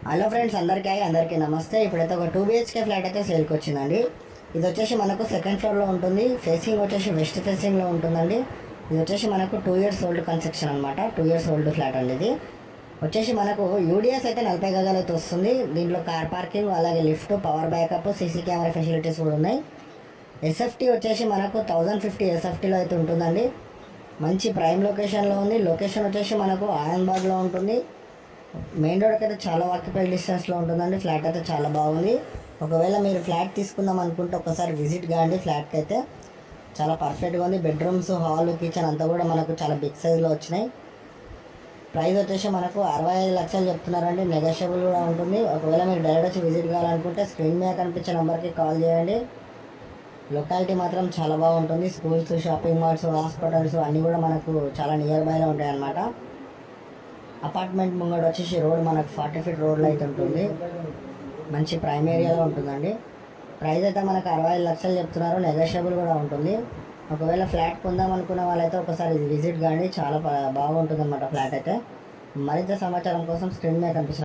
Hello friends, అందరికీ నమస్తే. ఇప్పుడైతే ఒక 2 BHK ఫ్లాట్ అయితే సేల్కి వచ్చిందండి. ఇది వచ్చేసి మనకు సెకండ్ ఫ్లోర్లో ఉంటుంది. ఫేసింగ్ వచ్చేసి వెస్ట్ ఫేసింగ్లో ఉంటుందండి. ఇది వచ్చేసి మనకు 2 years ఓల్డ్ కన్స్ట్రక్షన్ అనమాట. 2 years ఓల్డ్ ఫ్లాట్ అండి. ఇది వచ్చేసి మనకు యూడిఎస్ అయితే 40 గజాలు అయితే వస్తుంది. దీంట్లో కార్ పార్కింగ్, అలాగే lift, power backup, CC camera facilities కూడా ఉన్నాయి. ఎస్ఎఫ్టీ వచ్చేసి మనకు 1050 ఎస్ఎఫ్టీలో అయితే ఉంటుందండి. మంచి ప్రైమ్ లొకేషన్లో ఉంది. లొకేషన్ వచ్చేసి మనకు ఆనంద్బాగ్లో ఉంటుంది. మెయిన్ రోడ్కి అయితే చాలా వాకబుల్ డిస్టెన్స్లో ఉంటుందండి. ఫ్లాట్ అయితే చాలా బాగుంది. ఒకవేళ మీరు ఫ్లాట్ తీసుకుందాం అనుకుంటే ఒకసారి విజిట్ కాండి. ఫ్లాట్కి అయితే చాలా పర్ఫెక్ట్గా ఉంది. బెడ్రూమ్స్, హాల్, కిచెన్ అంతా కూడా మనకు చాలా బిగ్ సైజ్లో వచ్చినాయి. ప్రైస్ వచ్చేసి మనకు 65 లక్షలు చెప్తున్నారండి. నెగోషియబుల్ కూడా ఉంటుంది. ఒకవేళ మీరు డైరెక్ట్ వచ్చి విజిట్ కావాలనుకుంటే స్క్రీన్ మీద కనిపించే నెంబర్కి కాల్ చేయండి. లొకాలిటీ మాత్రం చాలా బాగుంటుంది. స్కూల్స్, షాపింగ్ మాల్స్, హాస్పిటల్స్ అన్నీ కూడా మనకు చాలా నియర్ బైలో ఉంటాయి అన్నమాట. అపార్ట్మెంట్ ముంగడు వచ్చేసి రోడ్ మనకు 40 feet రోడ్లో అయితే ఉంటుంది. మంచి ప్రైమ్ ఏరియాలో ఉంటుందండి. ప్రైస్ అయితే మనకు 65 లక్షలు చెప్తున్నారు. నెగోషియబుల్ కూడా ఉంటుంది. ఒకవేళ ఫ్లాట్ కొందాం అనుకున్న వాళ్ళైతే ఒకసారి విజిట్ కానీ చాలా బాగుంటుంది అన్నమాట ఫ్లాట్ అయితే. మరింత సమాచారం కోసం స్క్రీన్ మీద కనిపిస్తుంది.